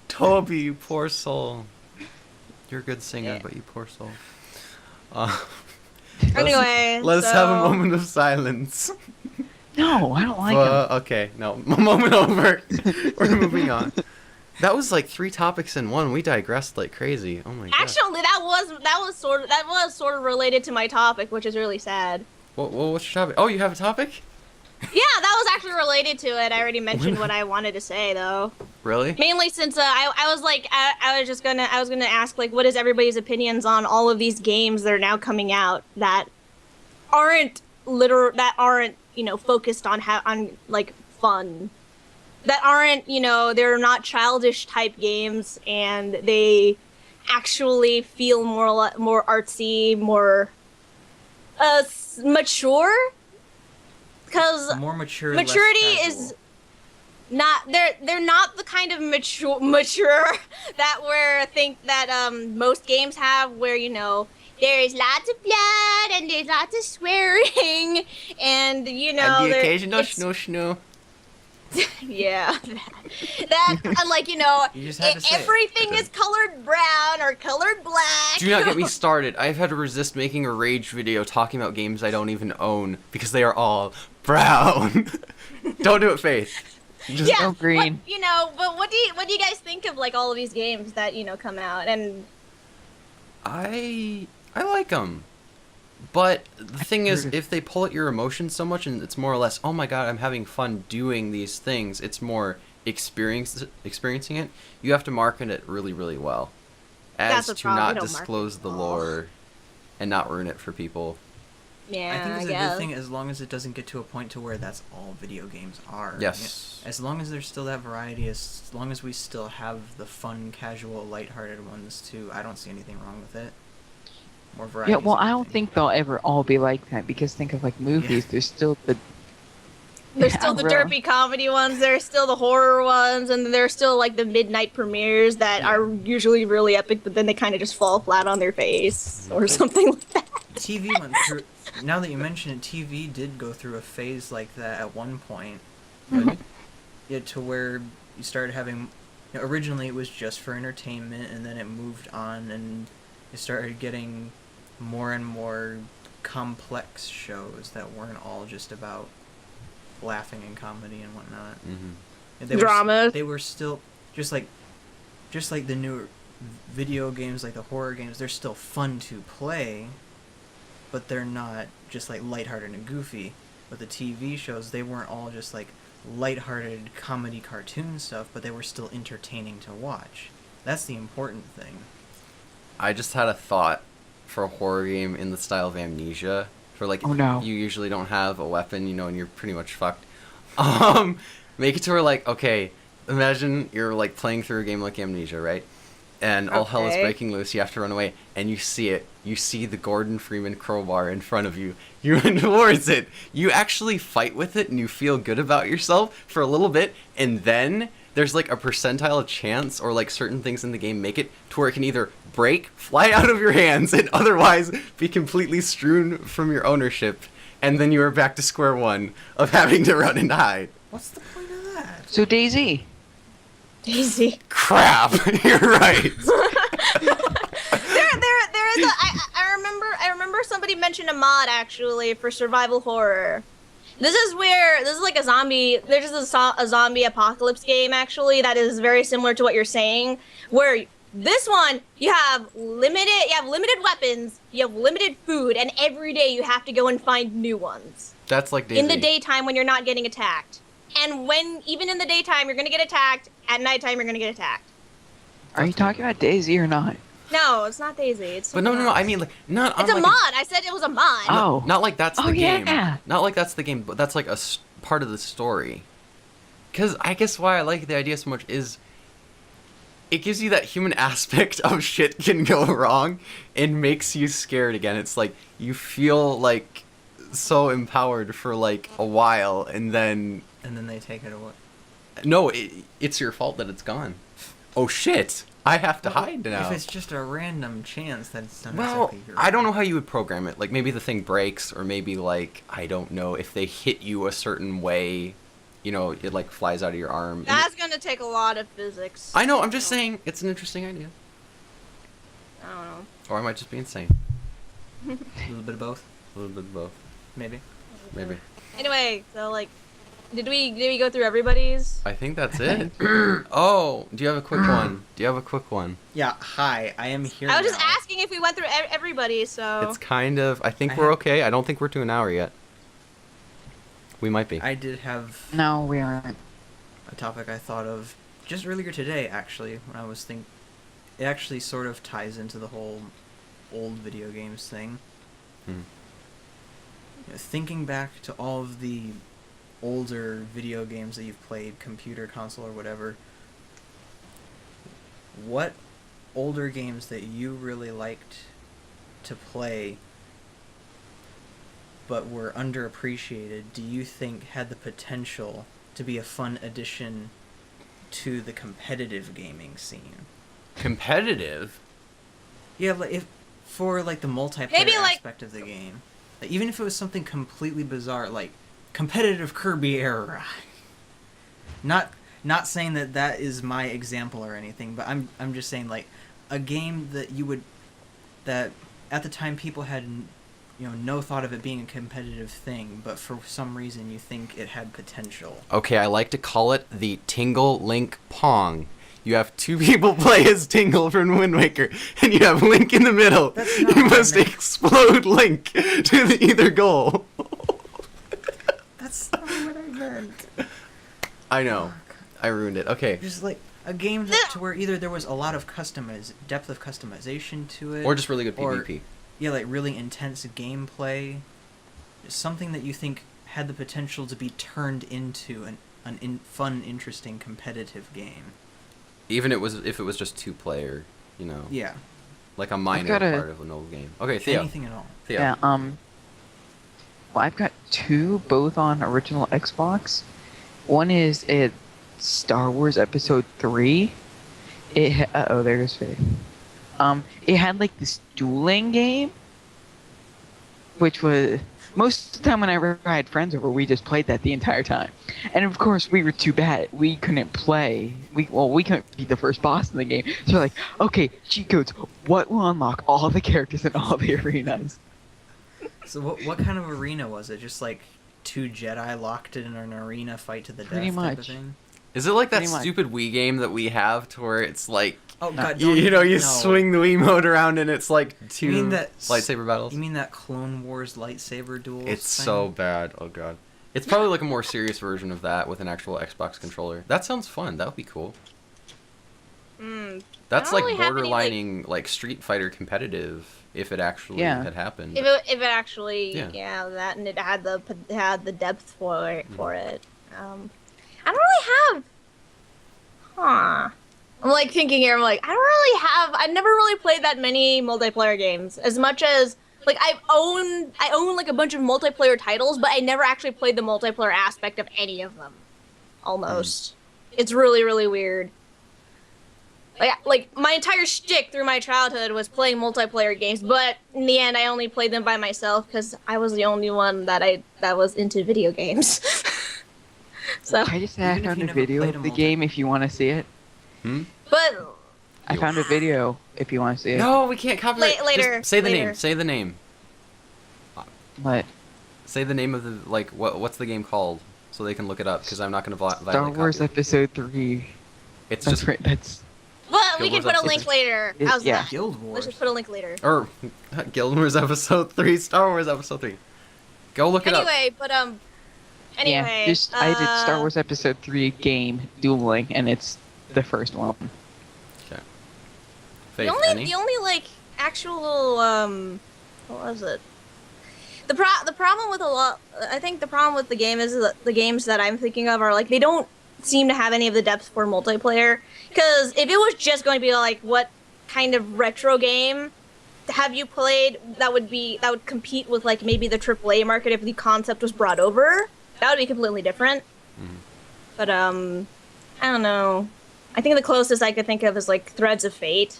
Toby, you poor soul. You're a good singer, Yeah. but you poor soul. Anyway, let's have a so- moment of silence. No, I don't like him. Okay, no, moment over. We're moving on. That was like 3 topics in one. We digressed like crazy. Oh my god. Actually, that was sort of related to my topic, which is really sad. What's your topic? Oh, you have a topic? Yeah, that was actually related to it. I already mentioned what I wanted to say, though. Really? Mainly since I was like I was gonna ask like what is everybody's opinions on all of these games that are now coming out that aren't focused on like fun, that aren't they're not childish type games, and they actually feel more artsy, more mature. Because More mature. less maturity casual. is not they're not the kind of mature that most games have, where there's lots of blood and there's lots of swearing and and the there- occasional it's- shno. yeah, that like You just had to say it. everything is colored brown or colored black. Do not get me started. I've had to resist making a rage video talking about games I don't even own because they are all brown. Don't do it, Faith. Just Yeah, Oh, green. but what do you guys think of like all of these games that come out? And I like them. But the thing is, heard if they pull at your emotions so much and it's more or less, oh my god, I'm having fun doing these things, it's more experiencing it, you have to market it really, really well. That's As the to problem, not we don't market disclose it the well. lore and not ruin it for people. yeah, I think it's a guess. good thing as long as it doesn't get to a point to where that's all video games are. Yes. As long as there's still that variety, as long as we still have the fun, casual, lighthearted ones too, I don't see anything wrong with it. More variety. Yeah, is a well, good I don't thing. think they'll ever all be like that, because think of like movies. There's still the There's still the bro. derpy comedy ones, there's still the horror ones, and there's still like the midnight premieres that are usually really epic, but then they kind of just fall flat on their face or something like that. TV went through. Now that you mention it, TV did go through a phase like that at one point. Really? Yeah, to where you started having Originally it was just for entertainment, and then it moved on, and it started getting more and more complex shows that weren't all just about laughing and comedy and whatnot. Mm-hmm. And Dramas. They were still just like the newer video games, like the horror games. They're still fun to play, but they're not just like lighthearted and goofy. But the TV shows, they weren't all just like lighthearted comedy cartoon stuff, but they were still entertaining to watch. That's the important thing. I just had a thought for a horror game in the style of Amnesia. For like, Oh, no. you usually don't have a weapon, and you're pretty much fucked. Make it to where like, okay, imagine you're like playing through a game like Amnesia, right? And all hell is Okay. breaking loose. You have to run away, and you see it. You see the Gordon Freeman crowbar in front of you. You run towards it. You actually fight with it, and you feel good about yourself for a little bit, and then there's like a percentile chance, or like certain things in the game make it to where it can either break, fly out of your hands, and otherwise be completely strewn from your ownership, and then you are back to square one of having to run and hide. What's the point of that? So Daisy. Daisy. Crap, you're right. There is a. I remember somebody mentioned a mod actually for survival horror. This is like a zombie. There's just a zombie apocalypse game actually that is very similar to what you're saying. Where this one you have limited weapons, you have limited food, and every day you have to go and find new ones. That's like Daisy. In the daytime when you're not getting attacked, and even in the daytime you're gonna get attacked. At nighttime you're gonna get attacked. Are you talking about Daisy or not? No, it's not Daisy. It's But no, something I else. mean like not. It's on, a like, mod. I said it was a mod. Oh. Not like that's the Oh, game. yeah. Not like that's the game, but that's like part of the story. Because I guess why I like the idea so much is it gives you that human aspect of shit can go wrong and makes you scared again. It's like you feel like so empowered for like a while, and then And then they take it away. no, it's your fault that it's gone. Oh shit! I have to hide now. If it's just a random chance that it's not Well, exactly your I don't know how you would program it. Like, maybe the thing breaks, or maybe, like, I don't know, if they hit you a certain way, it, like, flies out of your arm. And That's gonna take a lot of physics. I know, I'm just saying, it's an interesting idea. I don't know. Or I might just be insane. A little bit of both, A little bit of both. maybe. Maybe. Anyway, so like, did we go through everybody's? I think that's it. Oh, do you have a quick one? Yeah, hi, I am here I was just now. asking if we went through everybody. So It's kind of, I think I we're have- okay. I don't think we're to an hour yet. We might be. I did have No, we aren't. a topic I thought of just earlier today, actually, when I was it actually sort of ties into the whole old video games thing. Hmm. Thinking back to all of the older video games that you've played, computer, console, or whatever, what older games that you really liked to play but were underappreciated do you think had the potential to be a fun addition to the competitive gaming scene? Competitive? Yeah, like if for like the multiplayer Maybe, like- aspect of the game. Like, even if it was something completely bizarre, like competitive Kirby era. Not saying that is my example or anything, but I'm just saying like a game that at the time people had no thought of it being a competitive thing, but for some reason you think it had potential. Okay, I like to call it the Tingle Link Pong. You have two people play as Tingle from Wind Waker, and you have Link in the middle. That's not You what I must meant. explode Link to either goal. That's not what I meant. I know. I ruined it. Okay. Just like a game to where either there was a lot of depth of customization to it, Or just really good or- PvP. yeah, like really intense gameplay, something that you think had the potential to be turned into an fun, interesting, competitive game. Even if it was just two-player, Yeah, like a minor got a- part of an old game. Okay, Theo. anything at all. Theo. Yeah, well, I've got two, both on original Xbox. One is Star Wars Episode 3. There's Faith. It had like this dueling game which was most of the time whenever I had friends over, we just played that the entire time. And of course, we were too bad. We couldn't play. We couldn't beat the first boss in the game. So we're like, okay, cheat codes. What will unlock all the characters in all the arenas? So what kind of arena was it? Just like two Jedi locked in an arena fight to the death Pretty type of much. thing? Is it like that Pretty much. stupid Wii game that we have to where it's like, Oh god, you no. swing the Wiimote around and it's like two You mean that lightsaber battles? You mean that Clone Wars lightsaber duels? It's thing? so bad. Oh god. It's probably like a more serious version of that with an actual Xbox controller. That sounds fun. That would be cool. That's I like don't really have any, borderlining like Street Fighter competitive if it actually had happened. If it actually, that, and it had the depth for it. I don't really have. I'm like thinking here. I'm like, I've never really played that many multiplayer games. As much as like I own like a bunch of multiplayer titles, but I never actually played the multiplayer aspect of any of them. Almost, it's really really weird. Like my entire shtick through my childhood was playing multiplayer games, but in the end, I only played them by myself because I was the only one that was into video games. So I just found you a never video played of a the game if you want to see it. but I found a video if you want to see it. No, we can't copyright. Later. Just say the later. name. Say the name. What? Say the name of the like what's the game called so they can look it up because I'm not going to violate Star Wars copyright. Episode 3. It's That's just right. That's But we Guild can Wars put a link episode later. three. How's Yeah. that? Guild Wars. Let's just put a link later. or Guild Wars Episode 3, Star Wars Episode 3. Go look it up. Anyway, yeah. Just I did Star Wars Episode 3 game dueling, and it's the first one. Okay. The Faith, only any? like actual what was it? The problem with I think the problem with the game is that the games that I'm thinking of are like they don't seem to have any of the depth for multiplayer. Because if it was just going to be like what kind of retro game have you played that would compete with like maybe the AAA market if the concept was brought over, that would be completely different. But I don't know. I think the closest I could think of is like Threads of Fate.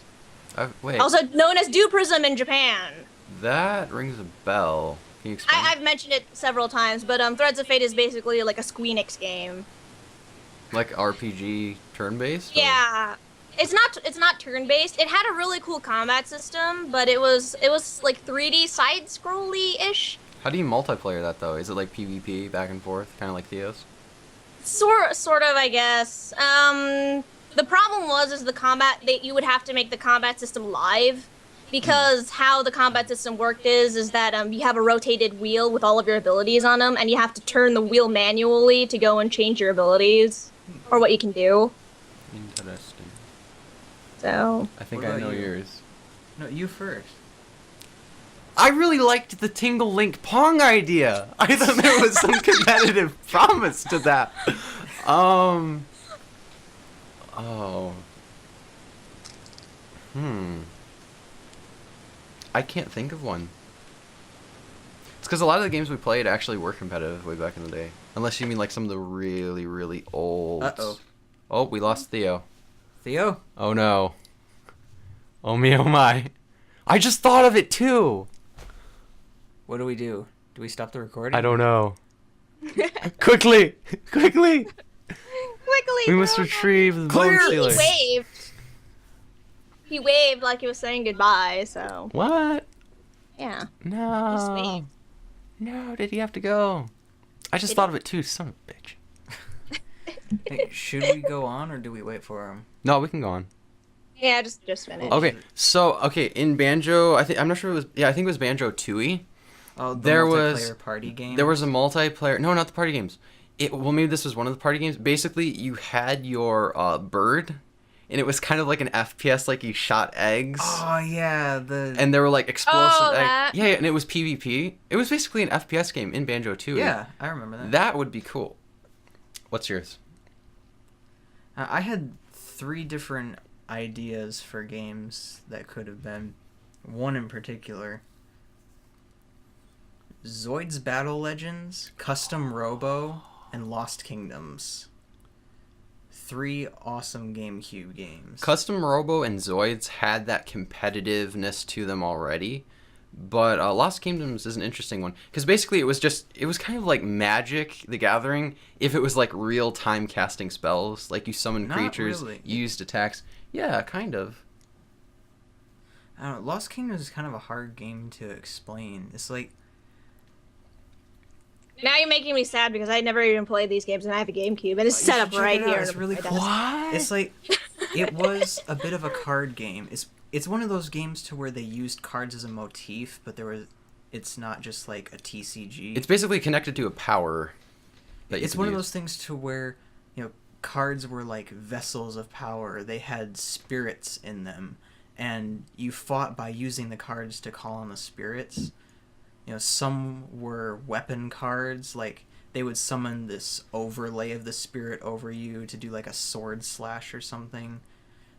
Wait, Also known as Do Prism in Japan. that rings a bell. Can you explain? I've mentioned it several times, but Threads of Fate is basically like a Squeenix game. Like RPG turn-based? or- Yeah. It's not turn-based. It had a really cool combat system, but it was like 3D side-scrolly-ish. How do you multiplayer that though? Is it like PvP back and forth, kind of like Theo's? Sort of, I guess. The problem is the combat. You would have to make the combat system live, because how the combat system worked is that you have a rotated wheel with all of your abilities on them, and you have to turn the wheel manually to go and change your abilities or what you can do. Interesting. So I think What I about know you? yours. No, you first. I really liked the Tingle Link Pong idea. I thought there was some competitive promise to that. Oh. I can't think of one. It's because a lot of the games we played actually were competitive way back in the day. Unless you mean like some of the really, really old. Uh-oh. Oh, we lost Theo. Theo? Oh no. Oh me, oh my. I just thought of it too. What do we do? Do we stop the recording? I don't know. Quickly! Quickly! quickly, We must go. retrieve the bone Clearly. sealer. He waved. He waved like he was saying goodbye. So What? yeah. Just No. wave. No, did he have to go? I just Did thought of it too, son of a bitch. Hey, should we go on or do we wait for him? No, we can go on. Yeah, just finish. Okay, so in Banjo, I'm not sure it was. Yeah, I think it was Banjo Tooie. Oh, the There was- multiplayer party game. There was a multiplayer. No, not the party games. Maybe this was one of the party games. Basically, you had your bird, and it was kind of like an FPS, like you shot eggs. Oh yeah, the. And there were like explosive Oh, eggs. that. Yeah, and it was PvP. It was basically an FPS game in Banjo Tooie. Yeah, I remember that. That would be cool. What's yours? I had 3 different ideas for games that could have been. One in particular. Zoid's Battle Legends, Custom Robo, and Lost Kingdoms. 3 awesome GameCube games. Custom Robo and Zoids had that competitiveness to them already, But Lost Kingdoms is an interesting one because basically it was kind of like Magic: The Gathering if it was like real time casting spells, like you summon Not creatures, really. you used attacks. Yeah, kind of. I don't know. Lost Kingdoms is kind of a hard game to explain. It's like Now you're making me sad because I never even played these games and I have a GameCube and it's you set should up check right it out. here. It's on really my cool. desk. What? It's like it was a bit of a card game. It's one of those games to where they used cards as a motif, but it's not just like a TCG. It's basically connected to a power. It's one of those things to where, cards were like vessels of power. They had spirits in them, and you fought by using the cards to call on the spirits. Some were weapon cards, like they would summon this overlay of the spirit over you to do like a sword slash or something.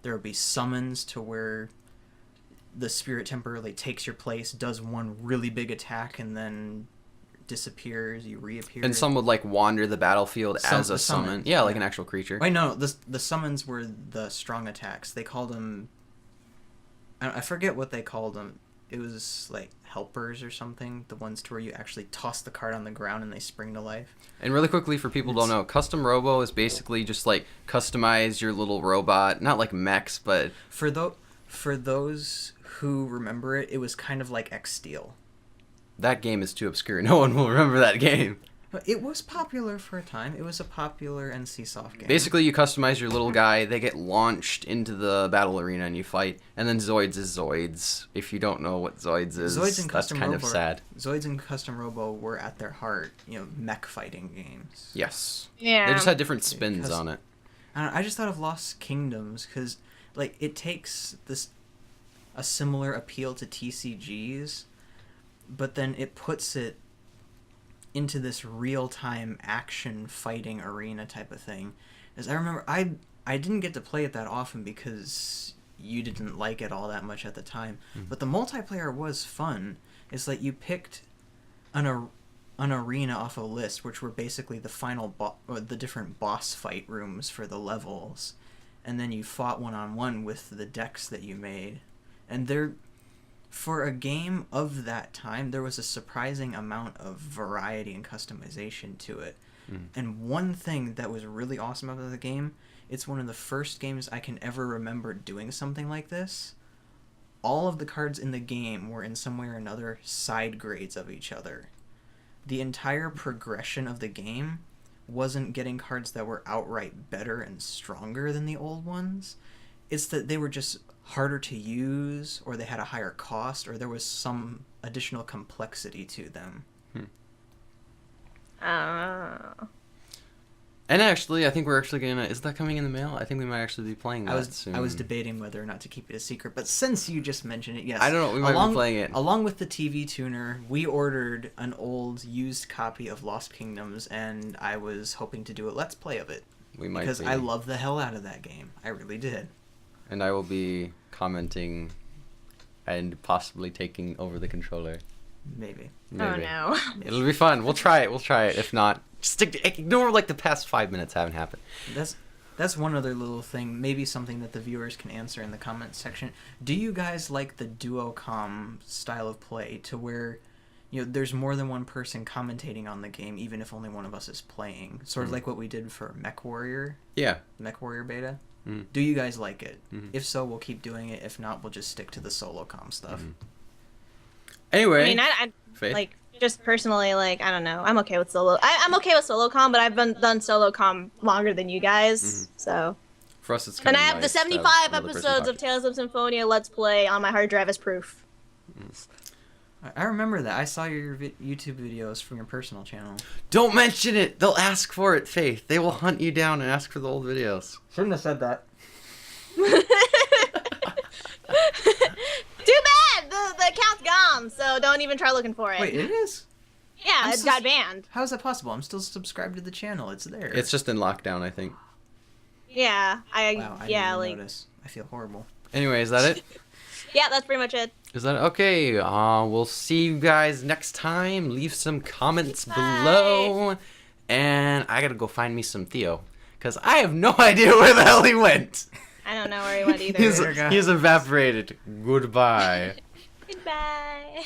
There would be summons to where the spirit temporarily takes your place, does one really big attack, and then disappears, you reappear. And some would like wander the battlefield as a summon. Yeah, like an actual creature. Wait, no, the summons were the strong attacks. They called them... I forget what they called them. It was like helpers or something. The ones to where you actually toss the card on the ground and they spring to life. And really quickly, for people who don't know, Custom Robo is basically just like customize your little robot. Not like mechs, but... For those who remember it, it was kind of like X-Steel. That game is too obscure. No one will remember that game. But it was popular for a time. It was a popular NCSoft game. Basically, you customize your little guy. They get launched into the battle arena and you fight. And then Zoids is Zoids. If you don't know what Zoids is, Zoids and that's Custom kind Robo, of sad. Zoids and Custom Robo were at their heart, mech fighting games. Yes. Yeah. They just had different spins Because- on it. I just thought of Lost Kingdoms because, like, it takes a similar appeal to TCGs, but then it puts it into this real-time action fighting arena type of thing. As I remember, I didn't get to play it that often because you didn't like it all that much at the time, but the multiplayer was fun. It's like you picked an arena off a list, which were basically the final or the different boss fight rooms for the levels, and then you fought one-on-one with the decks that you made. And for a game of that time, there was a surprising amount of variety and customization to it. And one thing that was really awesome about the game, it's one of the first games I can ever remember doing something like this. All of the cards in the game were in some way or another side grades of each other. The entire progression of the game wasn't getting cards that were outright better and stronger than the old ones. It's that they were just harder to use, or they had a higher cost, or there was some additional complexity to them. And actually, I think we're actually gonna... Is that coming in the mail? I think we might actually be playing that soon. I was debating whether or not to keep it a secret, but since you just mentioned it, yes. I don't know, we might be playing it. Along with the TV tuner, we ordered an old used copy of Lost Kingdoms, and I was hoping to do a Let's Play of it. We might Because be. I love the hell out of that game. I really did. And I will be commenting and possibly taking over the controller. Maybe. Oh Maybe. no. It'll be fun. We'll try it. If not, just ignore like the past 5 minutes haven't happened. That's one other little thing, maybe something that the viewers can answer in the comments section. Do you guys like the duocom style of play to where, there's more than one person commentating on the game, even if only one of us is playing? Sort of like what we did for MechWarrior, Yeah. MechWarrior beta. Mm. Do you guys like it? Mhm. If so, we'll keep doing it. If not, we'll just stick to the solo com stuff. Anyway, I mean, I Faith? like just personally, like I don't know. I'm okay with solo. I'm okay with solo com, but I've done solo com longer than you guys, so. for us it's kind And of I have the nice to have 75 another person episodes of talking. Tales of Symphonia Let's Play on my hard drive as proof. I remember that. I saw your YouTube videos from your personal channel. Don't mention it. They'll ask for it, Faith. They will hunt you down and ask for the old videos. Shouldn't have said that. Too bad! The account's gone, so don't even try looking for it. Wait, it is? Yeah, I'm it so got banned. How is that possible? I'm still subscribed to the channel. It's there. It's just in lockdown, I think. Yeah, Wow, I didn't even like notice. I feel horrible. Anyway, is that it? yeah, that's pretty much it. Is that okay? We'll see you guys next time. Leave some comments below. And I gotta go find me some Theo. Because I have no idea where the hell he went. I don't know where he went either. He's evaporated. Goodbye. Goodbye.